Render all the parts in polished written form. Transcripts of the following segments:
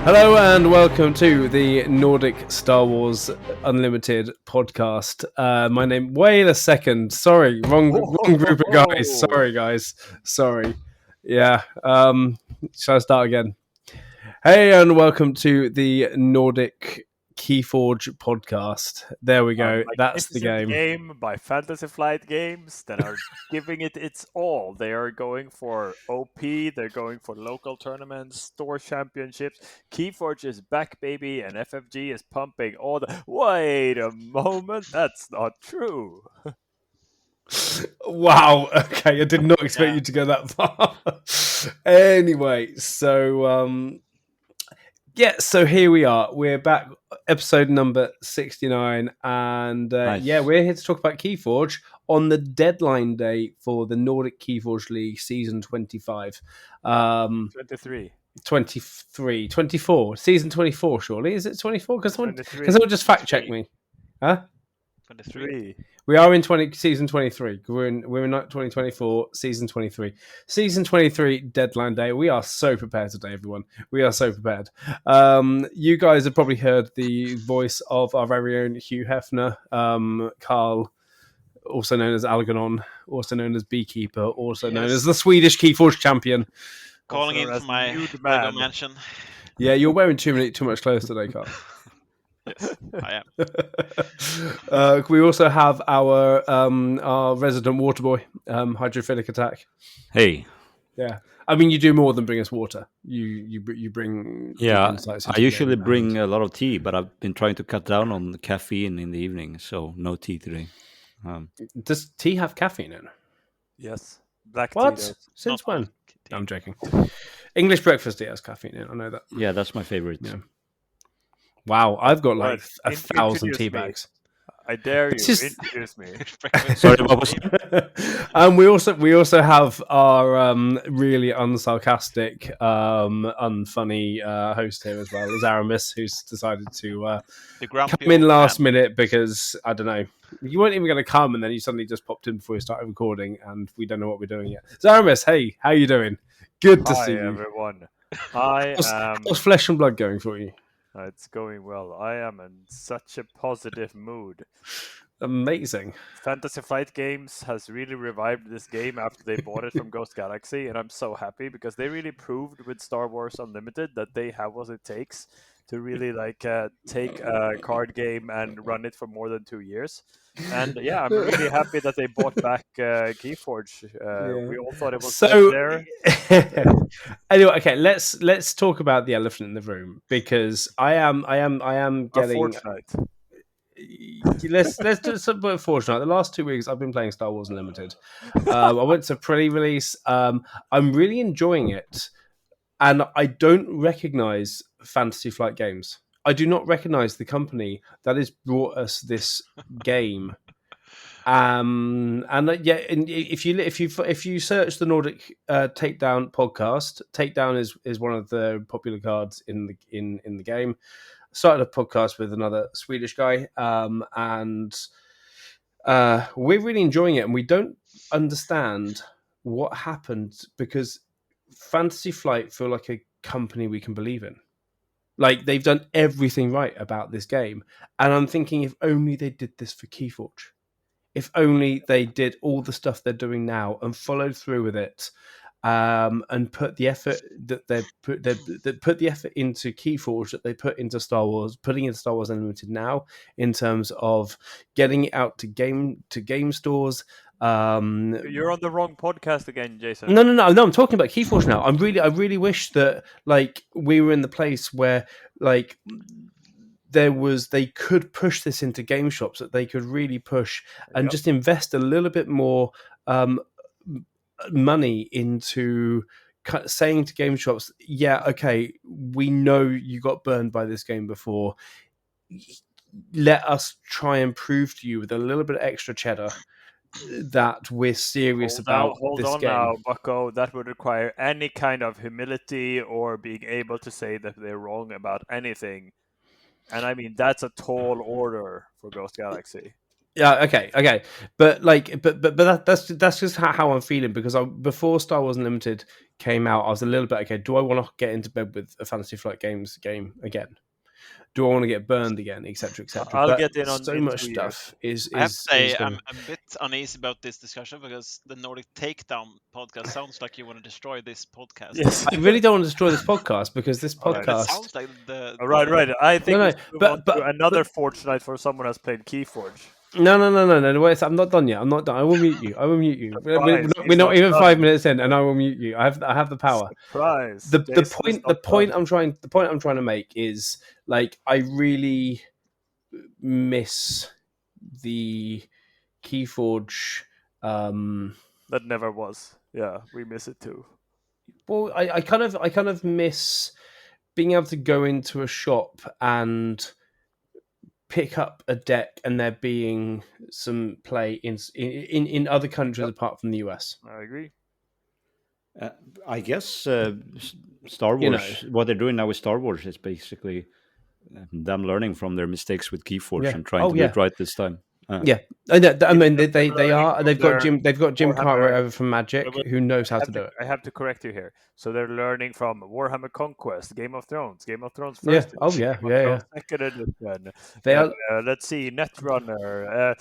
Hello and welcome to the Nordic Star Wars Unlimited podcast. My name, wait a second. Sorry, wrong group of guys. Sorry, guys. Sorry. Yeah. Shall I start again? Hey, and welcome to the Nordic KeyForge podcast. There we go. That's the game. By Fantasy Flight Games that are giving it its all. They are going for OP, they're going for local tournaments, store championships. KeyForge is back, baby, and FFG is pumping all the... Wait a moment, that's not true. Wow. Okay, I did not expect you to go that far. Anyway, so... so here we are. We're back, episode number 69, and Nice. we're here to talk about KeyForge on the deadline day for the Nordic KeyForge League Season 25. 23. 23, 24, Season 24, surely? Is it 24? Because someone just fact-check me. Huh? 23. We are in Season 23. We're in 2024, Season 23. Season 23, deadline day. We are so prepared today, everyone. We are so prepared. You guys have probably heard the voice of our very own Hugh Hefner, Carl, also known as Algernon, also known as Beekeeper, also known as the Swedish KeyForge champion. Calling in from my Lego mansion. Yeah, you're wearing too much clothes today, Carl. Yes, I am. We also have our resident water boy, Hydrophilic Attack. Hey. Yeah, I mean, you do more than bring us water. You bring insights. I usually bring a lot of tea, but I've been trying to cut down on the caffeine in the evening, so no tea today. Does tea have caffeine in? Yes, black what? tea. Since when? No, I'm joking. English breakfast tea has caffeine in. I know that. Yeah, that's my favorite. Yeah. Wow, I've got like 1,000 tea bags. I dare you, introduce me. Sorry, what was And we also have our really unsarcastic, unfunny host here as well, as Aramis, who's decided to come in last minute because, I don't know, you weren't even going to come and then you suddenly just popped in before we started recording and we don't know what we're doing yet. So Aramis, hey, how you doing? Good to see you. Hi, everyone. How's Flesh and Blood going for you? It's going well. I am in such a positive mood. Amazing. Fantasy Flight Games has really revived this game after they bought it from Ghost Galaxy, and I'm so happy because they really proved with Star Wars Unlimited that they have what it takes to really take a card game and run it for more than 2 years. And yeah, I'm really happy that they bought back KeyForge. We all thought it was there. Anyway, okay, let's talk about the elephant in the room because I am getting. Let's do something fortunate. The last 2 weeks I've been playing Star Wars Unlimited. I went to pre-release. I'm really enjoying it, and I don't recognize Fantasy Flight Games. I do not recognize the company that has brought us this game. If you search the Nordic Takedown podcast, Takedown is one of the popular cards in the game. Started a podcast with another Swedish guy, and we're really enjoying it, and we don't understand what happened because Fantasy Flight feel like a company we can believe in. Like, they've done everything right about this game. And I'm thinking, if only they did this for KeyForge. If only they did all the stuff they're doing now and followed through with it, and put the effort that they put the effort into KeyForge that they put into Star Wars, putting in Star Wars Unlimited now in terms of getting it out to game stores. You're on the wrong podcast again, Jason. No. I'm talking about KeyForge now. I really wish that we were in the place where they could push this into game shops, that they could really push and just invest a little bit more money into saying to game shops, yeah, okay, we know you got burned by this game before. Let us try and prove to you with a little bit of extra cheddar that we're serious about this game. Hold on now, Bucko. That would require any kind of humility or being able to say that they're wrong about anything. And I mean, that's a tall order for Ghost Galaxy. Yeah, okay, but that's just how I'm feeling, because before Star Wars Unlimited came out, I was a little bit okay. Do I want to get into bed with a Fantasy Flight Games game again? Do I want to get burned again, etc., etc.? I'll get in on so in much 2 stuff years. is. I have to say, gonna... I'm a bit uneasy about this discussion because the Nordic Takedown podcast sounds like you want to destroy this podcast. Yes, I really don't want to destroy this podcast, because this podcast It sounds like the right. I think we should move on but to another Fortnite for someone who has played KeyForge. No. Wait, I'm not done yet. I'm not done. I will mute you. We're not even 5 minutes in, and I will mute you. I have the power. Surprise. The point I'm trying to make is, like, I really miss the KeyForge. That never was. Yeah, we miss it too. Well, I kind of miss being able to go into a shop and pick up a deck and there being some play in other countries apart from the US. I agree. I guess Star Wars, what they're doing now with Star Wars is basically them learning from their mistakes with KeyForge and trying to do it right this time. Yeah, I mean they are. They've got Jim Cartwright over from Magic, who knows how to do it. I have to correct you here. So they're learning from Warhammer Conquest, Game of Thrones first. Yeah. Oh yeah. Second edition. They are. Let's see, Netrunner.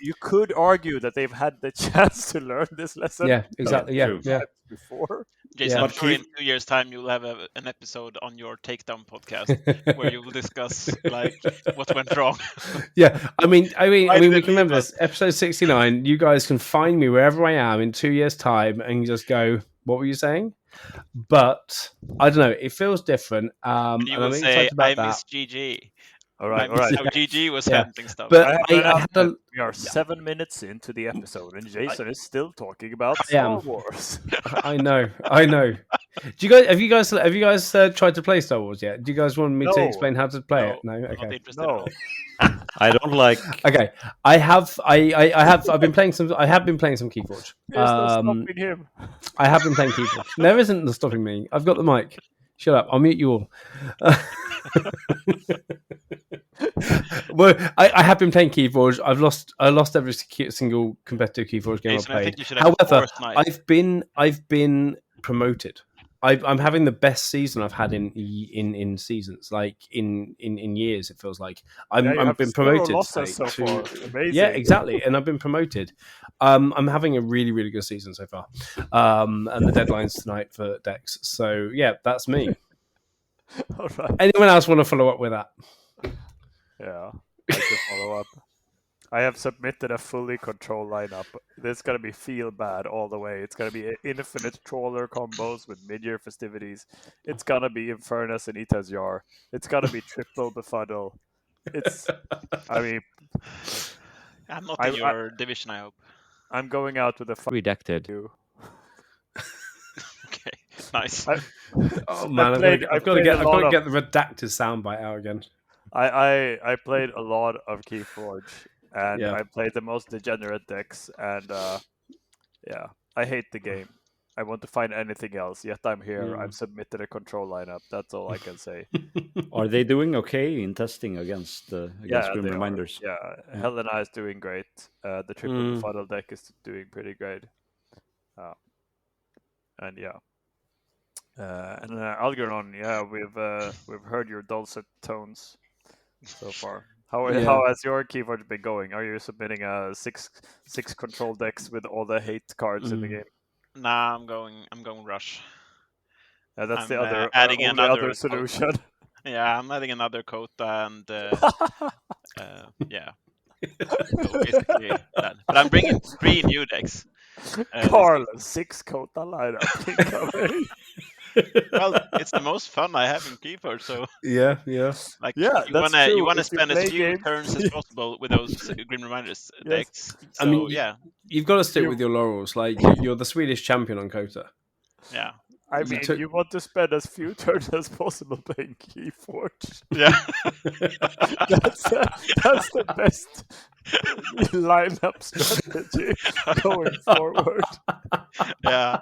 You could argue that they've had the chance to learn this lesson. Yeah. Exactly. Yeah. Before. Jason, I'm sure in 2 years' time you'll have an episode on your Takedown podcast where you will discuss like what went wrong. Yeah, I mean, we can remember this episode 69. You guys can find me wherever I am in 2 years' time and just go, "What were you saying?" But I don't know. It feels different. You will say, "I miss GG." All right. How GG was handling stuff. But we are 7 minutes into the episode, and Jason is still talking about Star Wars. I know. Have you guys tried to play Star Wars yet? Do you guys want me to explain how to play it? No. Okay. No. I don't like. Okay, I have. I've been playing some. I have been playing some KeyForge. There's no stopping him. I have been playing KeyForge. There isn't no stopping me. I've got the mic. Shut up. I'll mute you all. Well, I have been playing KeyForge. I lost every single competitive KeyForge game Jason, I played. However, I've been promoted. I'm having the best season I've had in seasons, like in years. It feels like I've been promoted. Yeah, exactly, and I've been promoted. I'm having a really, really good season so far, and the deadline's tonight for decks. So yeah, that's me. All right. Anyone else want to follow up with that? Yeah, I can follow up. I have submitted a fully controlled lineup. This is going to be feel bad all the way. It's going to be infinite trawler combos with mid-year festivities. It's going to be Infernus and Ita's Jar. It's going to be triple befuddle. I'm not in your division, I hope. I'm going out with a redacted. Okay, nice. Oh man, I've got to get the redacted soundbite out again. I played a lot of KeyForge. And I played the most degenerate decks, and I hate the game. I want to find anything else, yet I'm here. I've submitted a control lineup. That's all I can say. Are they doing okay in testing against Grim Reminders? Yeah, Helena is doing great. The triple befuddle deck is doing pretty great. And Algernon, we've heard your dulcet tones so far. How has your KeyForge been going? Are you submitting a six control decks with all the hate cards in the game? Nah, I'm going Rush. That's the other solution. Yeah, I'm adding another Kota and yeah. So basically that. But I'm bringing 3 new decks. Carl, 6 Kota lineup. Well, it's the most fun I have in KeyForge, so yeah. Like you wanna spend as few turns as possible with those Grim Reminders decks. So, I mean, you've got to stick with your laurels. Like you're the Swedish champion on Kota. Yeah. I mean, you want to spend as few turns as possible playing KeyForge. Yeah. that's the best lineup strategy going forward. Yeah.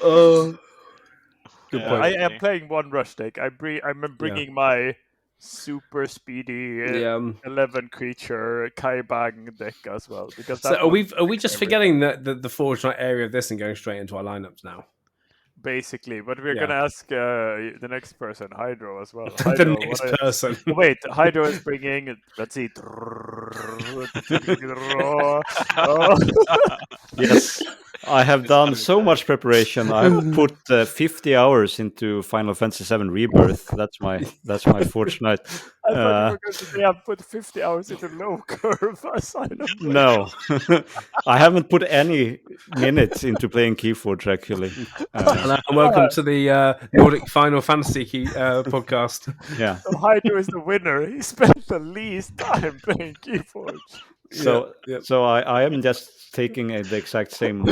Oh. Good point. I am playing one rush deck. I'm bringing my super speedy 11 creature Kaibang deck as well. Because so are we just forgetting the Forge Knight area of this and going straight into our lineups now? Basically, but we're gonna ask the next person, Hydro, as well. Hydro, the next person. Wait, Hydro is bringing. Let's see. Yes, I have done so much preparation. I've put 50 hours into Final Fantasy VII Rebirth. That's my Forge Knight. I thought you were going to say I've put 50 hours into low curve. No, I haven't put any minutes into playing KeyForge actually. And welcome to the Nordic Final Fantasy podcast. Yeah. So Hydro is the winner. He spent the least time playing KeyForge. So I am just taking the exact same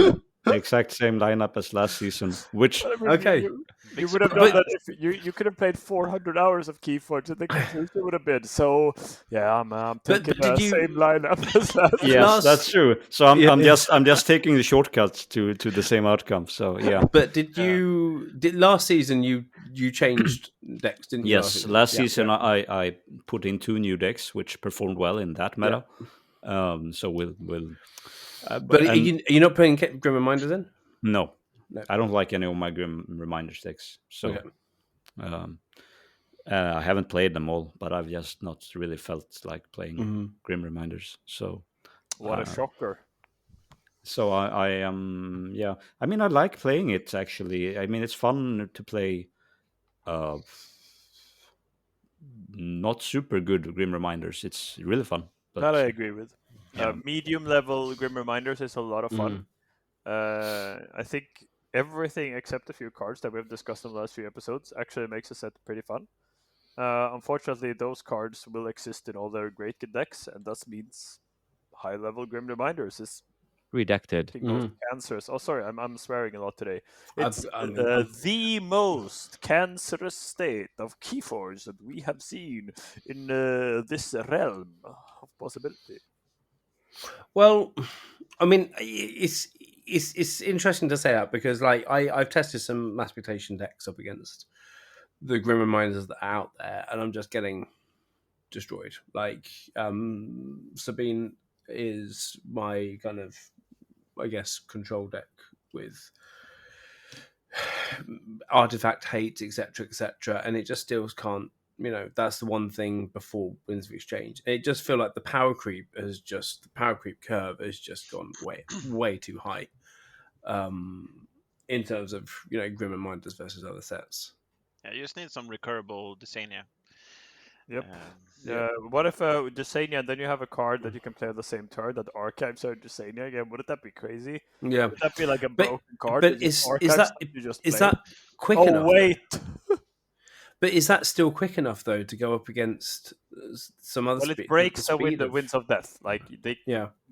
lineup as last season. Which you would have done that if you could have played 400 hours of KeyForge. I think it would have been. So yeah, I'm taking the same lineup as last. Yes, that's true. So I'm just taking the shortcuts to the same outcome. So yeah. But did last season you changed decks, didn't you? Yes, last season I put in 2 new decks which performed well in that meta. So we'll. But you're not putting Grim Reminders in? No, I don't like any of my Grim Reminders decks. So I haven't played them all, but I've just not really felt like playing Grim Reminders. So what a shocker! So I am I mean, I like playing it actually. I mean, it's fun to play. Not super good Grim Reminders. It's really fun. But, that I agree with. Medium level Grim Reminders is a lot of fun. I think everything except a few cards that we've discussed in the last few episodes actually makes the set pretty fun. Unfortunately, those cards will exist in all their great decks, and thus means high level Grim Reminders is redacted. Cancerous. Oh, sorry, I'm swearing a lot today. It's the most cancerous state of KeyForge that we have seen in this realm of possibility. Well, I mean, it's interesting to say that because like I've tested some Mass Mutation decks up against the Grim Reminders that are out there, and I'm just getting destroyed. Like Sabine is my kind of, I guess, control deck with artifact hate, etc., and it just still can't. You know, that's the one thing before Winds of Exchange. It just feel like the power creep curve has just gone way too high, in terms of Grim Reminders versus other sets. Yeah, you just need some recurable Desania. Yep. What if Desania, then you have a card that you can play on the same turn that archives out Desania again? Wouldn't that be crazy? Yeah. Would that be like a broken card? But is that quick enough? Oh wait. But is that still quick enough though to go up against some other? Well, it breaks the Winds of Death. Like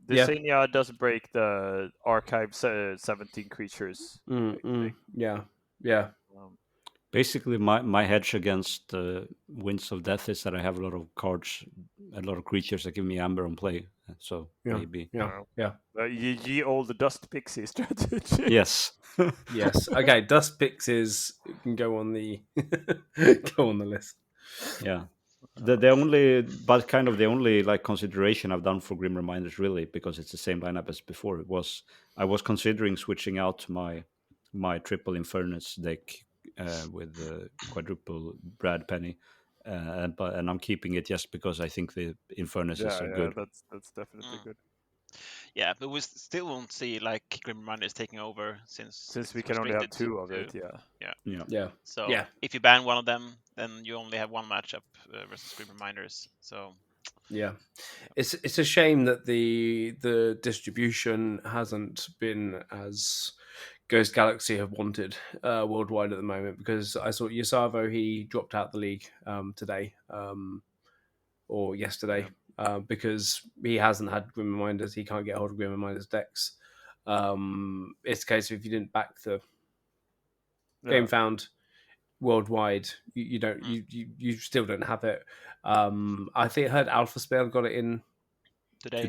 Desania does break the archive 17 creatures. Yeah. Basically, my hedge against Winds of Death is that I have a lot of cards, a lot of creatures that give me amber on play. So maybe. Ye old Dust Pixie strategy. Yes. Yes. Okay, Dust Pixies can go on the list. Yeah. The only like consideration I've done for Grim Reminders really, because it's the same lineup as before, I was considering switching out my triple Infernus deck with the quadruple Brad Penny, and I'm keeping it just because I think the Infernus is so good. That's definitely good. Yeah, but we still won't see like Grim Reminders taking over since we can only have 2 of it. Yeah. So if you ban one of them, then you only have one matchup versus Grim Reminders. So yeah, it's a shame that the distribution hasn't been as Ghost Galaxy have wanted worldwide at the moment, because I saw Yasavo, he dropped out the league today or yesterday because he hasn't had Grim Reminders. He can't get hold of Grim Reminders decks. It's a case of if you didn't back the Game Found worldwide, you don't you still don't have it. I think I heard Alpha Spell got it in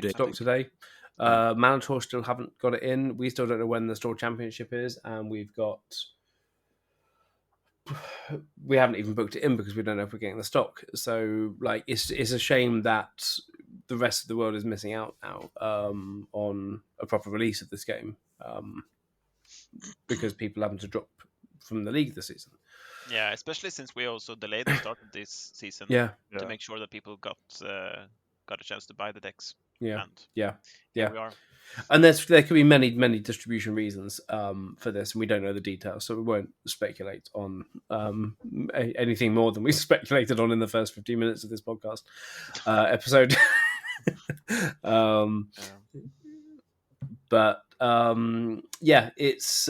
stock today. Manator still haven't got it in. We still don't know when the store championship is, and we've got we haven't even booked it in because we don't know if we're getting the stock. So like it's a shame that the rest of the world is missing out now on a proper release of this game because people having to drop from the league this season. Yeah, especially since we also delayed the start of this season to make sure that people got a chance to buy the decks. Yeah, and yeah. Here we are. And there could be many distribution reasons for this, and we don't know the details, so we won't speculate on anything more than we speculated on in the first 15 minutes of this podcast episode. But it's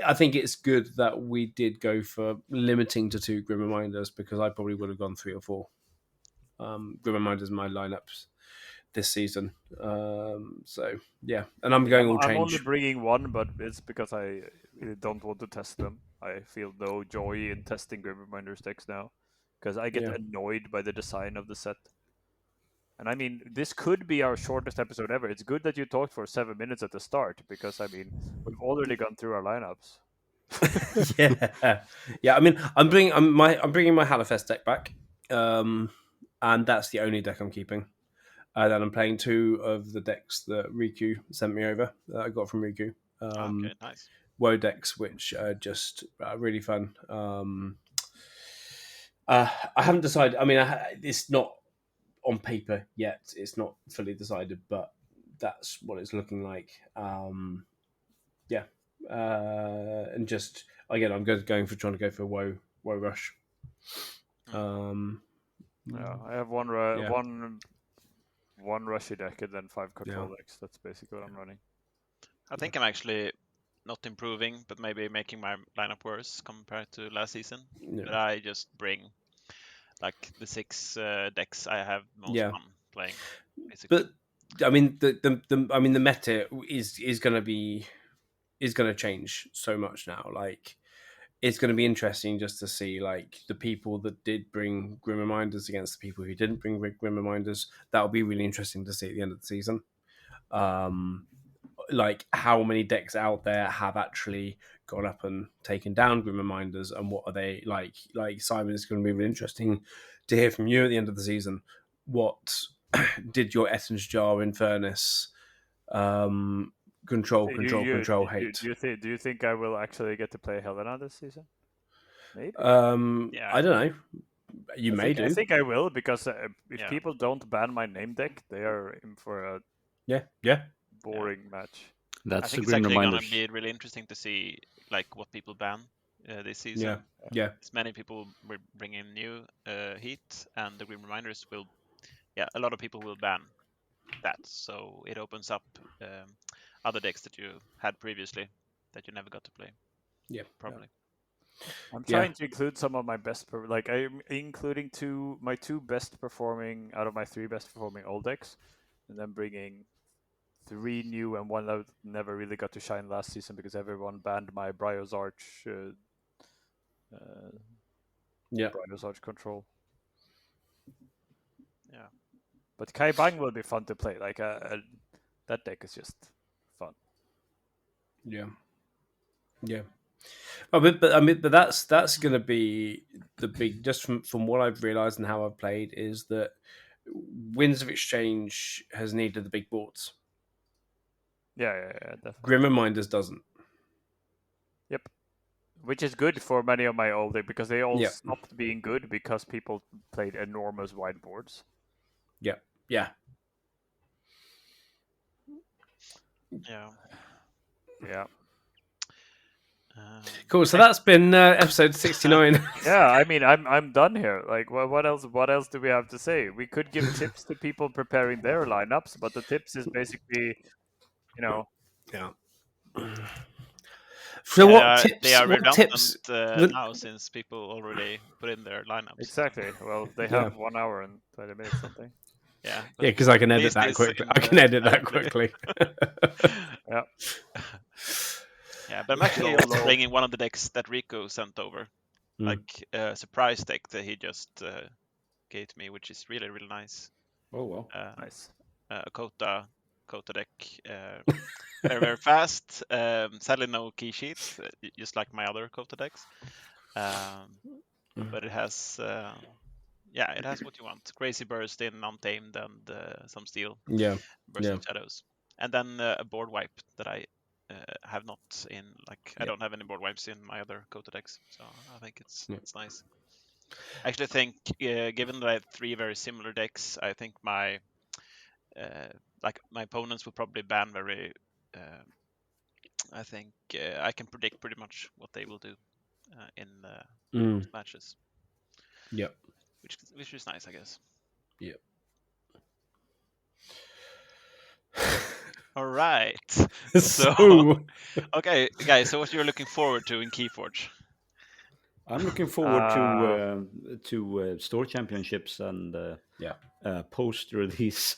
I think it's good that we did go for limiting to 2 Grim Reminders, because I probably would have gone 3 or 4 Grim Reminders in my lineups this season. So yeah, and I'm going all change. I'm only bringing 1, but it's because I really don't want to test them. I feel no joy in testing Grim Reminders decks now, because I get annoyed by the design of the set. And I mean, this could be our shortest episode ever. It's good that you talked for 7 minutes at the start, because I mean, we've already gone through our lineups. Yeah. I mean, I'm bringing my Hallowfest deck back, and that's the only deck I'm keeping. Then I'm playing 2 of the decks that Riku sent me over, that I got from Riku. Okay, nice. WoW decks, which are just really fun. I haven't decided. I mean, it's not on paper yet. It's not fully decided, but that's what it's looking like. And just again, I'm trying to go for WoW Rush. I have one Rushy deck and then 5 control decks. That's basically what I'm running. I think I'm actually not improving, but maybe making my lineup worse compared to last season. Yeah. But I just bring like the 6 decks I have most fun playing. Basically. But I mean, the meta is going to change so much now. Like, it's going to be interesting just to see like the people that did bring Grim Reminders against the people who didn't bring Grim Reminders. That'll be really interesting to see at the end of the season. Like how many decks out there have actually gone up and taken down Grim Reminders, and what are they like? Like Simon, it's going to be really interesting to hear from you at the end of the season. What did your Essence Jar Infernus control hate? Do you think I will actually get to play Helena this season? Maybe. I don't know. I think I will, because if people don't ban my name deck, they are in for a boring match. I think it's actually going to be really interesting to see like what people ban this season. Yeah. As many people will bring in new heat, and the Grim Reminders will. Yeah, a lot of people will ban that, so it opens up other decks that you had previously that you never got to play. Yeah, probably. I'm trying to include some of my best, I'm including my 2 best performing out of my 3 best performing old decks, and then bringing 3 new and 1 that never really got to shine last season because everyone banned my Brio's Arch. Brio's Arch control. Yeah. But Kai Bang will be fun to play. Like that deck is just fun. Yeah. But that's going to be the big. Just from what I've realized and how I've played is that Winds of Exchange has needed the big boards. Yeah, definitely. Grim Reminders doesn't. Yep. Which is good for many of my old decks, because they all stopped being good because people played enormous wide boards. Yeah. Cool. So that's been episode 69. Yeah, I mean, I'm done here. Like, what else? What else do we have to say? We could give tips to people preparing their lineups, but the tips is basically, Yeah. So what tips? They are redundant tips? Now, since people already put in their lineups. Exactly. Well, they have 1 hour and 20 minutes something. Yeah, because I can edit that quickly. Yeah. Yeah, but I'm actually also bringing one of the decks that Rico sent over, like a surprise deck that he just gave to me, which is really, really nice. Oh well, nice. A Kota deck, very, very fast. Sadly, no key sheets, just like my other Kota decks. But it has it has what you want: Crazy Burst in Untamed and some Steel, Bursting Shadows, and then a board wipe that I have not in, like, I don't have any board wipes in my other Kota decks, so I think it's nice. I actually think, given that I have 3 very similar decks, I think my my opponents will probably ban very. I think I can predict pretty much what they will do in most matches. Yep. Which is nice, I guess. Yep. All right. So okay, guys. So what you're looking forward to in KeyForge? I'm looking forward to store championships and post-release.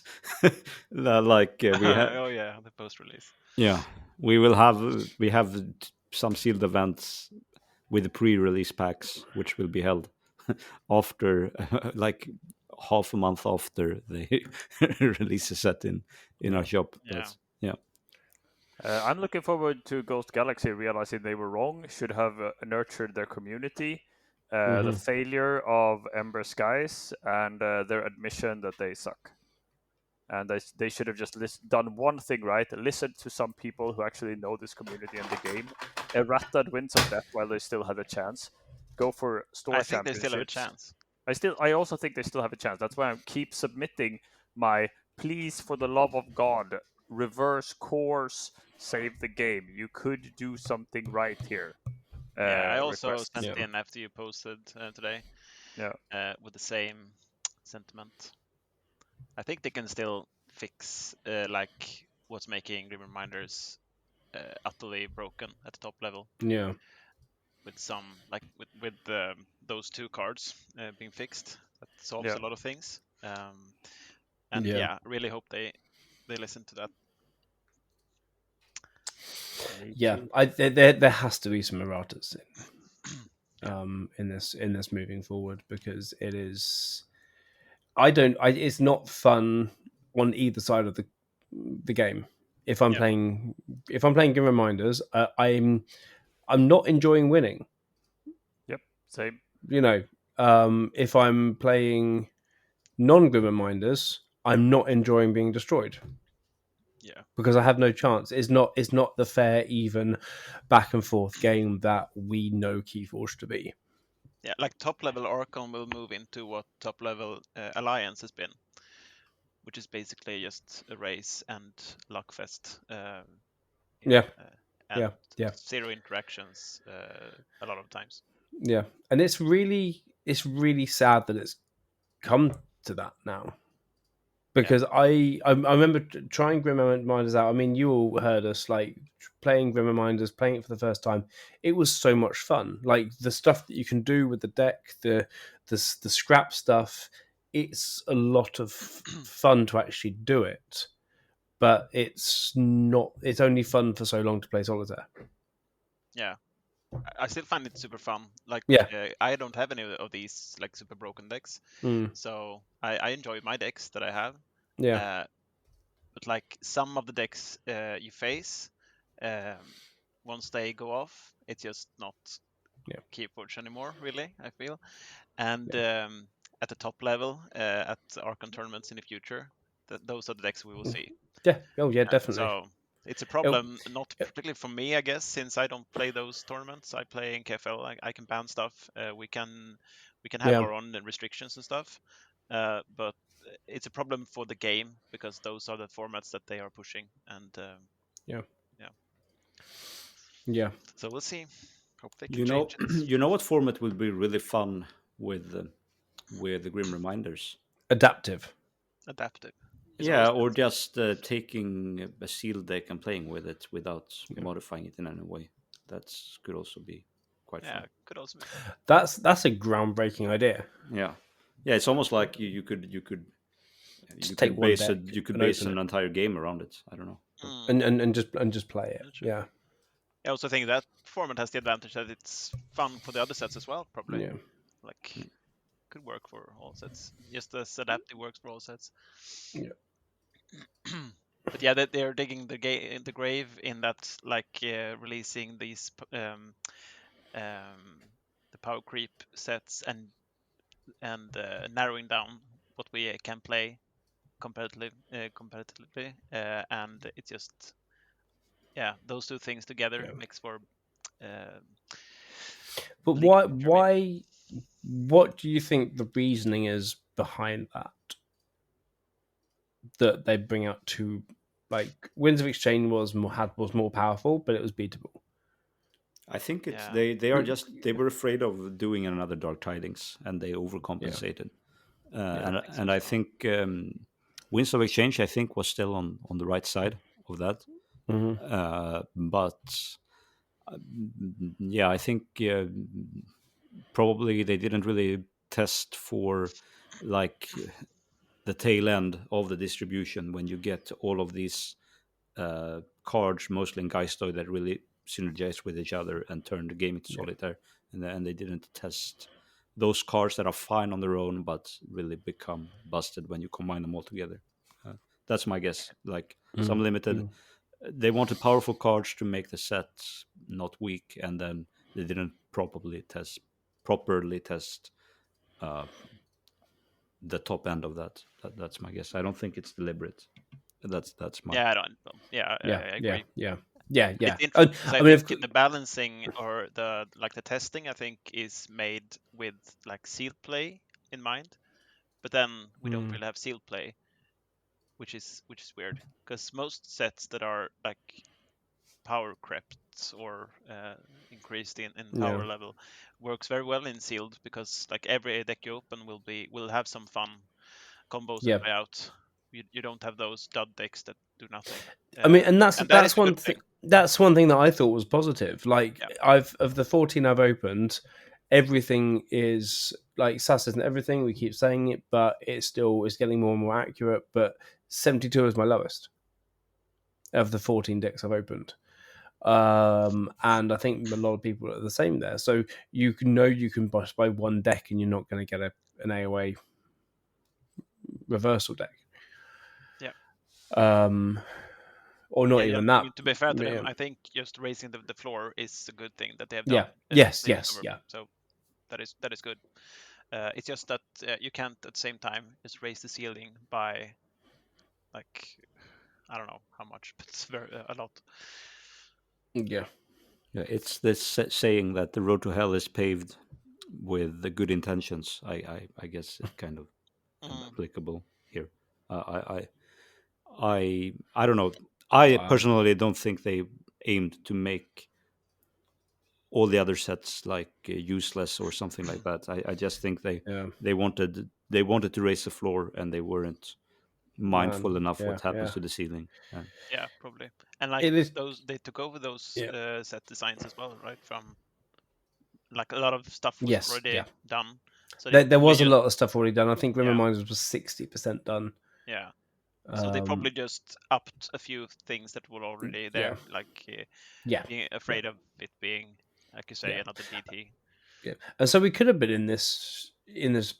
Like we have. Oh yeah, the post-release. Yeah, we have some sealed events with the pre-release packs, which will be held after like half a month after the release is set in our shop. Yeah. I'm looking forward to Ghost Galaxy realizing they were wrong, should have nurtured their community. The failure of Ember Skies and their admission that they suck. And they should have just done one thing right, listened to some people who actually know this community and the game, errated Winds of Death while they still had a chance, go for store championships. I think they still have a chance. I also think they still have a chance. That's why I keep submitting my please, for the love of God, reverse course, save the game. You could do something right here. I also sent in after you posted today. With the same sentiment. I think they can still fix like what's making Grim Reminders utterly broken at the top level. Yeah. With some, like with those 2 cards being fixed, that solves a lot of things. And really hope they listen to that. Yeah, there has to be some erratas in this moving forward, because it is. It's not fun on either side of the game. If I'm playing Grim Reminders, I'm not enjoying winning. Yep, same. You know, if I'm playing non-Grim Reminders, I'm not enjoying being destroyed. Yeah, because I have no chance. It's not the fair, even back and forth game that we know KeyForge to be. Yeah, like top level Archon will move into what top level Alliance has been, which is basically just a race and luckfest. And 0 interactions a lot of times. Yeah, and it's really sad that it's come to that now. Because I remember trying Grim Reminders out. I mean, you all heard us like playing Grim Reminders, playing it for the first time. It was so much fun. Like the stuff that you can do with the deck, the scrap stuff. It's a lot of fun to actually do it, but it's not. It's only fun for so long to play solitaire. Yeah, I still find it super fun. Like, I don't have any of these like super broken decks, so I enjoy my decks that I have. Yeah. But like some of the decks you face, once they go off, it's just not KeyForge anymore, really, I feel. And at the top level, at Archon tournaments in the future, those are the decks we will see. Yeah. Oh, yeah, definitely. So it's a problem, not particularly for me, I guess, since I don't play those tournaments. I play nkfl. I can ban stuff. We can have our own restrictions and stuff. But it's a problem for the game because those are the formats that they are pushing. And yeah. So we'll see. Hope they can change it. You know what format will be really fun with the Grim Reminders? Adaptive. Yeah, or just taking a sealed deck and playing with it without modifying it in any way. That could also be quite fun. Could also be. That's a groundbreaking idea. Yeah, it's almost like you could base an entire game around it. I don't know, and just play it. Yeah. I also think that format has the advantage that it's fun for the other sets as well. Probably. Yeah. Like. Could work for all sets, just as adaptive works for all sets. Yeah. But yeah, they're digging the grave in that, like releasing these the power creep sets and narrowing down what we can play competitively, and it's just those two things together makes for. But why? What do you think the reasoning is behind that they bring out two, like Winds of Exchange was more powerful, but it was beatable. I think it's they were afraid of doing another Dark Tidings and they overcompensated. I think Winds of Exchange I think was still on the right side of that. But I think probably they didn't really test for like the tail end of the distribution when you get all of these cards, mostly in Geistoy, that really synergize with each other and turn the game into solitaire. And they didn't test those cards that are fine on their own but really become busted when you combine them all together. That's my guess. Like some limited, they wanted powerful cards to make the set not weak, and then they didn't properly test the top end of that. That's my guess. I don't think it's deliberate. That's my. I don't know. I agree. Yeah. It's interesting. I think the balancing or the testing, I think, is made with like sealed play in mind, but then we don't really have sealed play, which is weird because most sets that are like power crept or increased in power level works very well in sealed, because like every deck you open will have some fun combos that play out. You don't have those dud decks that do nothing. I mean, and that's one thing. That's one thing that I thought was positive. Like of the 14 I've opened, everything is like SAS isn't everything. We keep saying it, but it still is getting more and more accurate. But 72 is my lowest of the 14 decks I've opened. And I think a lot of people are the same there. So you can buy one deck and you're not going to get an AOA reversal deck. Or not even that. I mean, to be fair to them, I think just raising the floor is a good thing that they have done. Yeah. Yes. So that is good. It's just that you can't at the same time just raise the ceiling by like I don't know how much, but it's a lot. Yeah. It's this saying that the road to hell is paved with the good intentions. I guess it's kind of applicable here. I don't know. I personally don't think they aimed to make all the other sets like useless or something like that. I just think they wanted to raise the floor and they weren't mindful enough what happens to the ceiling. Yeah, probably. And like they took over those set designs as well, right? From like a lot of stuff was already done. So there was a lot of stuff already done. I think Grim Reminders was 60% done. Yeah. So they probably just upped a few things that were already there, like being afraid of it being, like you say, another DT. Yeah, and so we could have been in this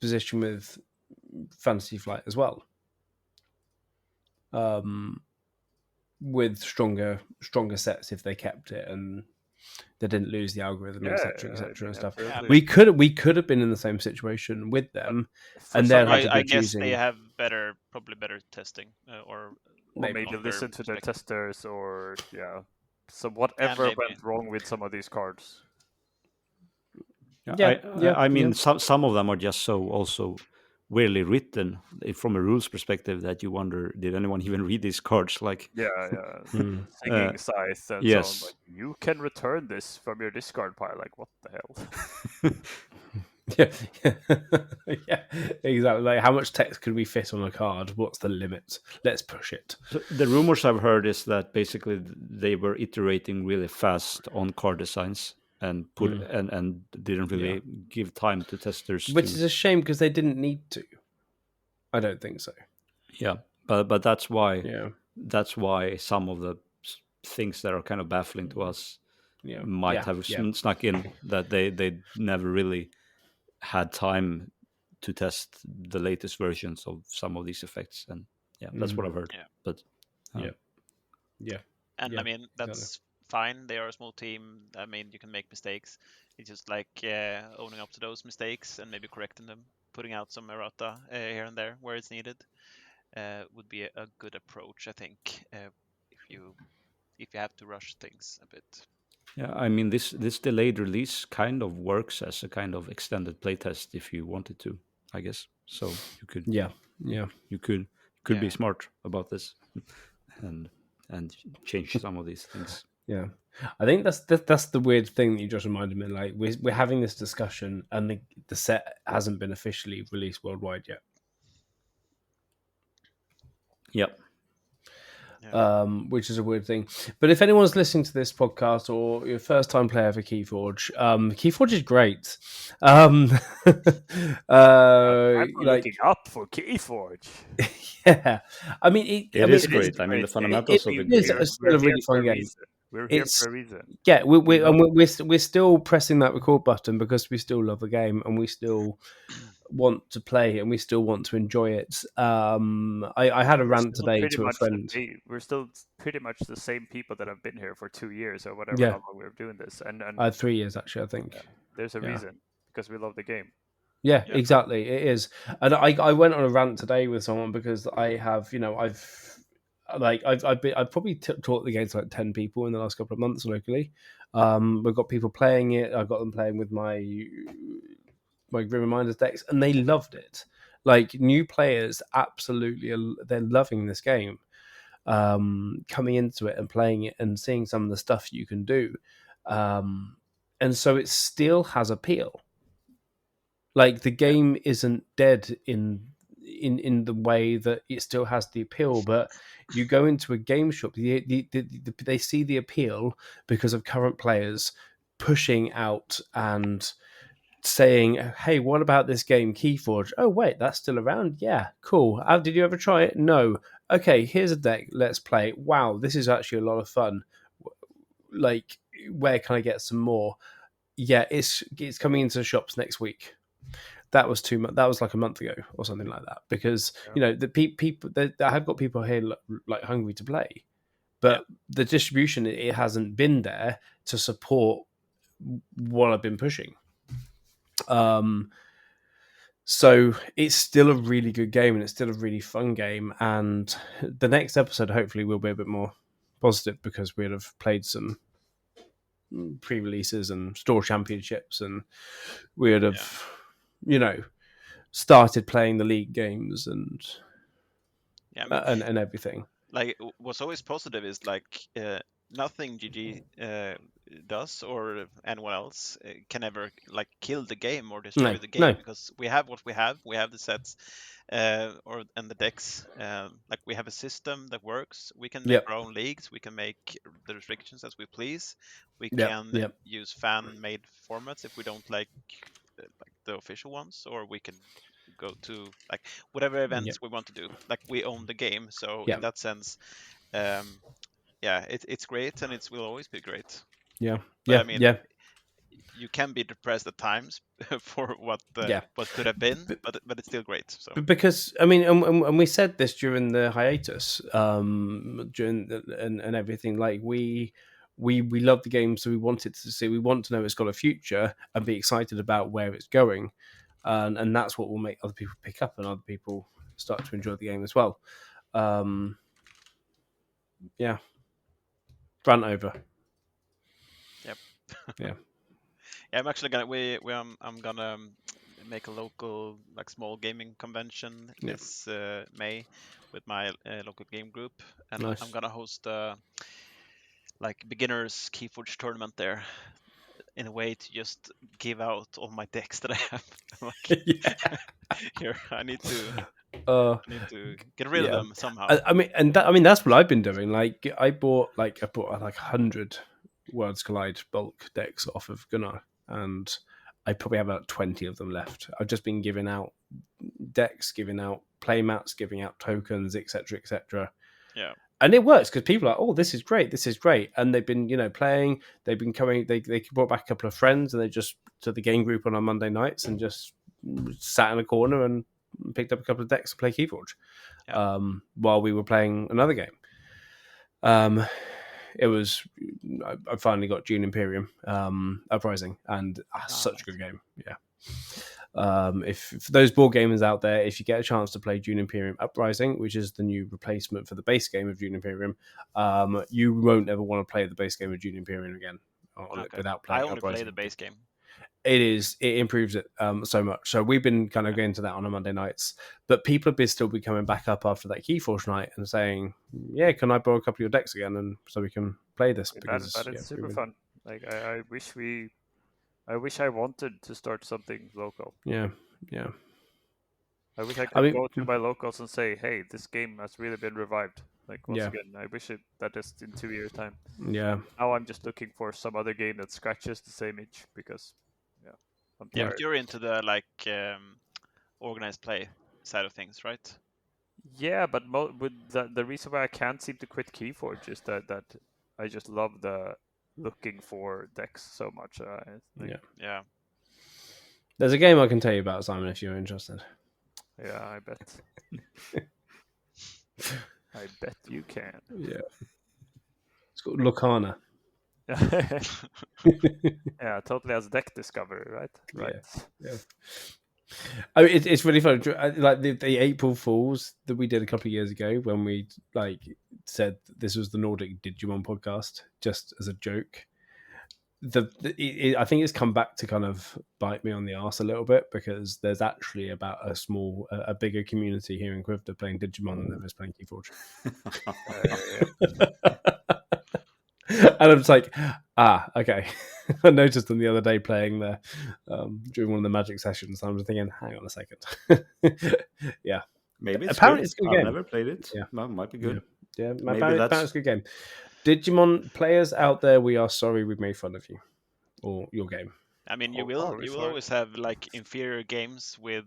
position with Fantasy Flight as well, with stronger sets if they kept it and they didn't lose the algorithm, etc., and stuff. We could have been in the same situation with them, and then I guess they have probably better testing, or maybe listen to their testers, or so whatever went wrong with some of these cards. I mean, some of them are just so also weirdly written from a rules perspective that you wonder, did anyone even read these cards? Like singing scythe and so on. Like, you can return this from your discard pile. Like, what the hell? Yeah, exactly. Like, how much text could we fit on a card? What's the limit? Let's push it. So the rumors I've heard is that basically they were iterating really fast on card designs and and didn't really give time to testers, which is a shame because they didn't need to. I don't think so. Yeah, but that's why some of the things that are kind of baffling to us might have snuck in, that they never really had time to test the latest versions of some of these effects, and that's what I've heard. But and I mean that's fine. They are a small team. I mean, you can make mistakes. it's just like owning up to those mistakes and maybe correcting them, putting out some errata here and there where it's needed. Would be a good approach, I think, if you have to rush things a bit. Yeah, I mean this delayed release kind of works as a kind of extended playtest if you wanted to, I guess. So you could you could be smart about this and change some of these things. Yeah, I think that's the weird thing that you just reminded me. Like we're having this discussion, and the set hasn't been officially released worldwide yet. Yep. Which is a weird thing. But if anyone's listening to this podcast or you're a first-time player for KeyForge, KeyForge is great. I'm looking up for KeyForge. Yeah, I mean, it is great. I mean, the fundamentals of the game. It's still a really fun game. We're here for a reason. Yeah, we're still pressing that record button because we still love the game and we still want to play and we still want to enjoy it. I had a rant today to a friend. We're still pretty much the same people that have been here for 2 years or whatever how long we're doing this. And 3 years actually, I think. Yeah, there's a reason because we love the game. Yeah, exactly. It is. And I went on a rant today with someone because I have, I've probably taught the game to like 10 people in the last couple of months locally. We've got people playing it. I've got them playing with my Grim Reminders decks, and they loved it. Like new players, absolutely, they're loving this game. Coming into it and playing it and seeing some of the stuff you can do, and so it still has appeal. Like the game isn't dead in the way that it still has the appeal, but you go into a game shop, they see the appeal because of current players pushing out and saying, hey, what about this game KeyForge? Oh wait, that's still around? Yeah, cool. Did you ever try it? No. Okay, here's a deck, let's play. Wow, this is actually a lot of fun. Like, where can I get some more? Yeah, it's coming into the shops next week. That was that was like a month ago or something like that, because the people I have got people here like hungry to play, but the distribution, it hasn't been there to support what I've been pushing. So it's still a really good game and it's still a really fun game, and the next episode hopefully will be a bit more positive because we'll have played some pre-releases and store championships, and we would have started playing the league games and and everything. Like what's always positive is like nothing GG does or anyone else can ever like kill the game or destroy the game, because we have what we have. We have the sets and the decks. Like we have a system that works. We can make our own leagues. We can make the restrictions as we please. We can use fan-made formats if we don't like the official ones, or we can go to like whatever events we want to do. Like we own the game, so in that sense, it's great, and it will always be great. But I mean, you can be depressed at times for what could have been, but it's still great. So because I mean, and we said this during the hiatus, and everything. Like we love the game, so we want it to see. We want to know it's got a future and be excited about where it's going, and that's what will make other people pick up and other people start to enjoy the game as well. Run over. Yep. Yeah. I'm actually gonna I'm gonna make a local like small gaming convention this May with my local game group, and nice. I'm gonna host like beginners KeyForge tournament there, in a way to just give out all my decks that I have. Like, here I need to get rid of them somehow. I mean, that's what I've been doing. Like I bought like 100 Worlds Collide bulk decks off of Gunnar, and I probably have about 20 of them left. I've just been giving out decks, giving out playmats, giving out tokens, etc., etc. Yeah. And it works because people are like, oh, this is great. And they've been, playing. They've been coming. They brought back a couple of friends, and they just to the game group on our Monday nights and just sat in a corner and picked up a couple of decks to play KeyForge while we were playing another game. it was. I finally got Dune Imperium Uprising, and such a good game. Yeah. If for those board gamers out there, if you get a chance to play Dune Imperium Uprising, which is the new replacement for the base game of Dune Imperium, you won't ever want to play the base game of Dune Imperium again without playing I only Uprising. play the base game. It improves it so much. So we've been kind of going to that on a Monday nights, but people have still been coming back up after that KeyForge night and saying, "Yeah, can I borrow a couple of your decks again, and so we can play this?" Because that is super fun. Like I wish I wanted to start something local. Yeah. I wish I could go to my locals and say, "Hey, this game has really been revived." Like once again, I wish that is in 2 years' time. Yeah. Now I'm just looking for some other game that scratches the same itch because, I'm Yeah, tired. but you're into the organized play side of things, right? Yeah, but with the reason why I can't seem to quit KeyForge is that I just love the looking for decks so much. Yeah. There's a game I can tell you about, Simon, if you're interested. Yeah, I bet. I bet you can. Yeah. It's called Locana. Yeah, totally as deck discovery, right? Right. Yeah. I mean, it's really fun. Like the April Fools that we did a couple of years ago when we said this was the Nordic Digimon podcast, just as a joke. I think it's come back to kind of bite me on the arse a little bit because there's actually about a bigger community here in Quivda playing Digimon than there is playing KeyForge. And I'm just like, okay. I noticed them the other day playing there during one of the Magic sessions. And I was thinking, hang on a second. Yeah. Maybe it's apparently good. It's a good I've game. never played it. Yeah. Well, might be good. Yeah, apparently it's a good game. Digimon players out there, we are sorry we made fun of you or your game. I mean, you will always have inferior games with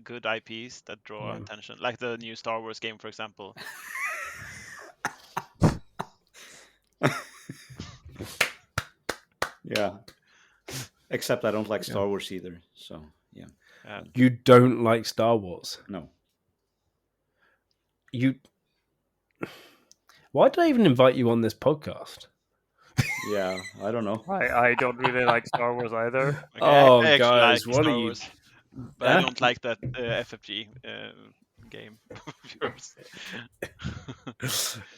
good IPs that draw attention, like the new Star Wars game, for example. Yeah. Except I don't like Star Wars either. So yeah. You don't like Star Wars? No. Why did I even invite you on this podcast? Yeah, I don't know. I don't really like Star Wars either. Okay, I guys, like what Star are you? Wars, but I don't like that FFG game of yours.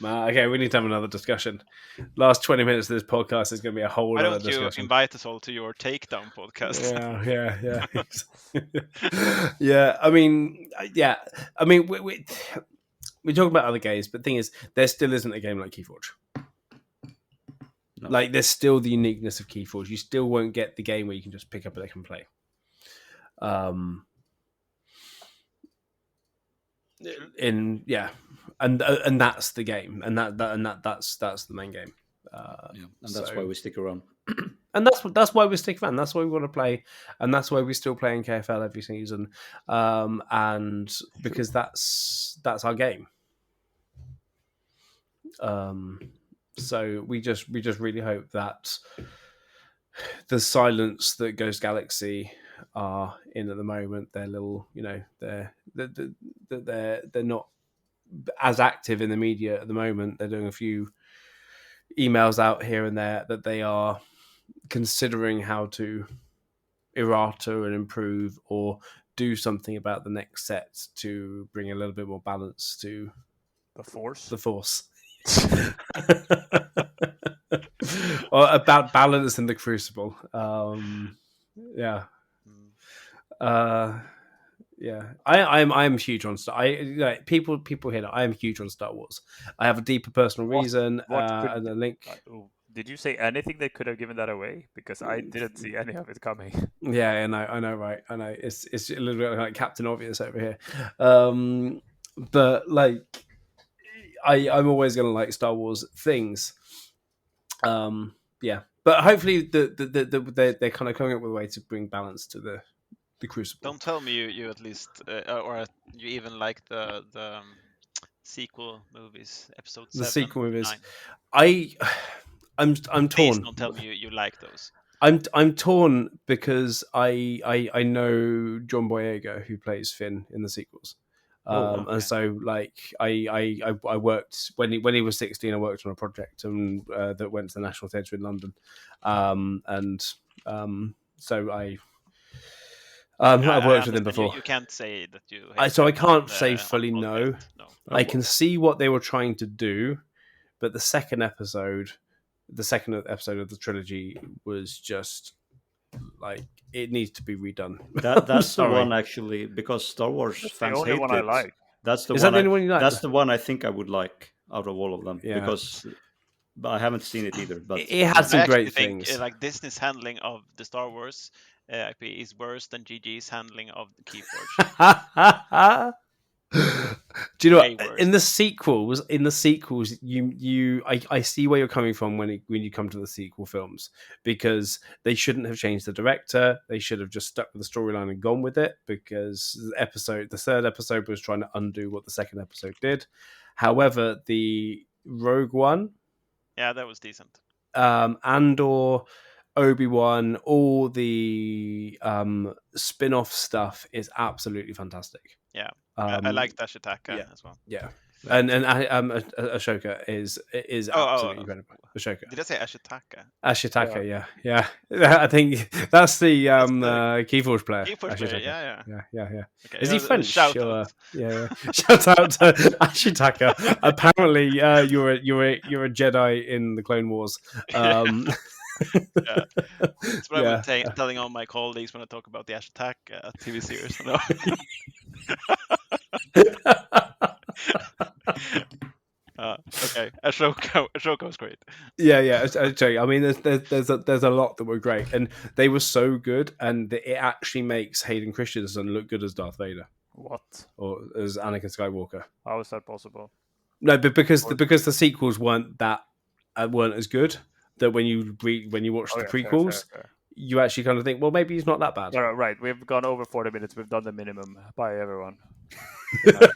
Okay, we need to have another discussion. Last 20 minutes of this podcast is going to be a whole Why other don't you discussion. invite us all to your takedown podcast? Yeah. Yeah. I mean, we talk about other games, but the thing is, there still isn't a game like KeyForge. No. Like, there's still the uniqueness of KeyForge. You still won't get the game where you can just pick up a deck and play. And that's the game, and that's the main game. And that's why we stick around. And that's why we stick around. That's why we want to play, and that's why we still play in KFL every season. And because that's our game. So we just really hope that the silence that Ghost Galaxy are in at the moment, they're little, they're not as active in the media at the moment. They're doing a few emails out here and there that they are considering how to errata and improve or do something about the next set to bring a little bit more balance to the force. Or about balance in the Crucible. Yeah. I'm huge on Star. People hear that I am huge on Star Wars. I have a deeper personal reason and a link. Did you say anything that could have given that away? Because I didn't see any of it coming. Yeah, I know, right? I know it's a little bit like Captain Obvious over here. But I'm always going to like Star Wars things. But hopefully they're kind of coming up with a way to bring balance to the Crucible. Don't tell me you at least or you even like the sequel movies, episode 7. The sequel movies. 9. I'm torn. Please don't tell me you like those. I'm torn because I know John Boyega, who plays Finn in the sequels. And so, like, I worked when he was 16. I worked on a project that went to the National Theatre in London, so I've worked with him before. You can't say that you. So I can't say fully no. No. I can see what they were trying to do, but the second episode of the trilogy was just like it needs to be redone. That's the one actually, because Star Wars fans hate it. I like. That's the one. The only one you like? That's the one I think I would like out of all of them, because I haven't seen it either. But it had some great things. Like Disney's handling of the Star Wars IP is worse than GG's handling of the KeyForge. Do you know what? In the sequels, I see where you're coming from when you come to the sequel films, because they shouldn't have changed the director. They should have just stuck with the storyline and gone with it, because the third episode was trying to undo what the second episode did. However, the Rogue One, that was decent. Andor, Obi-Wan, all the spin-off stuff is absolutely fantastic. Yeah, I liked Ashitaka as well. Yeah, and Ashoka is absolutely incredible. Ashoka. Did I say Ashitaka? Ashitaka, yeah. I think that's the KeyForge player. KeyForge player, yeah. Okay, is he French? Shout out. Yeah. Shout out to Ashitaka. Apparently, you're a Jedi in the Clone Wars. That's what I'm telling all my colleagues when I talk about the Ashitaka TV series. Okay, Ashoka was great. Yeah. I mean, there's a lot that were great, and they were so good, and it actually makes Hayden Christensen look good as Darth Vader. What? Or as Anakin Skywalker? How is that possible? No, but because the sequels weren't as good, that when you watch the prequels, you actually kind of think, well, maybe he's not that bad. Right, we've gone over 40 minutes. We've done the minimum. Bye, everyone.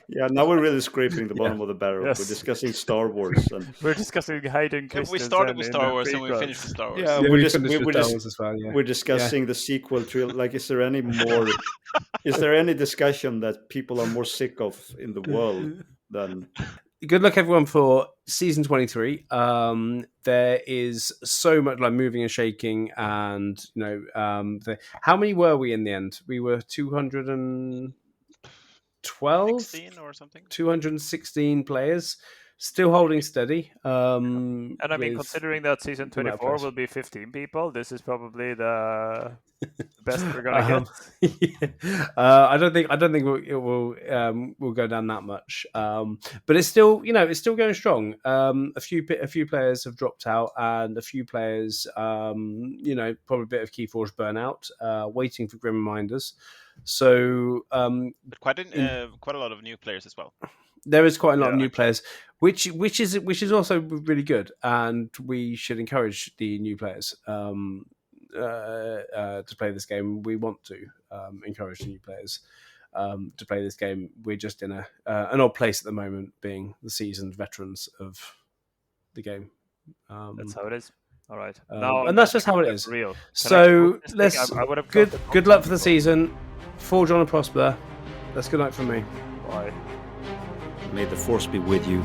Yeah, now we're really scraping the bottom of the barrel. Yes. We're discussing Star Wars. We're discussing Hayden Christensen. We started with Star Wars and we finished with Star Wars. Yeah, we're discussing the sequel trilogy. Like, is there any discussion that people are more sick of in the world than... Good luck, everyone, for season 23. There is so much like moving and shaking, and how many were we in the end? We were 212, 16 or something. 216 players, still holding steady. And I mean, considering that season 24 will be 15 people, this is probably the best we're gonna get. I don't think it will go down that much. But it's still going strong. A few players have dropped out, and a few players, probably a bit of KeyForge burnout, waiting for Grim Reminders. So, but quite a lot of new players as well. There is quite a lot of new players, which is also really good, and we should encourage the new players to play this game. We want to encourage the new players to play this game. We're just in an odd place at the moment, being the seasoned veterans of the game. That's how it is. All right, and that's just how it is. Real. So let's good luck for the season. Forge on and prosper. That's good night from me. Bye. May the force be with you.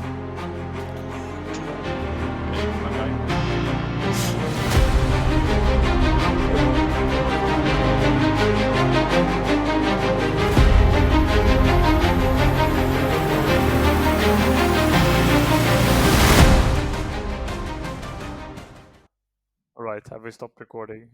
All right, have we stopped recording?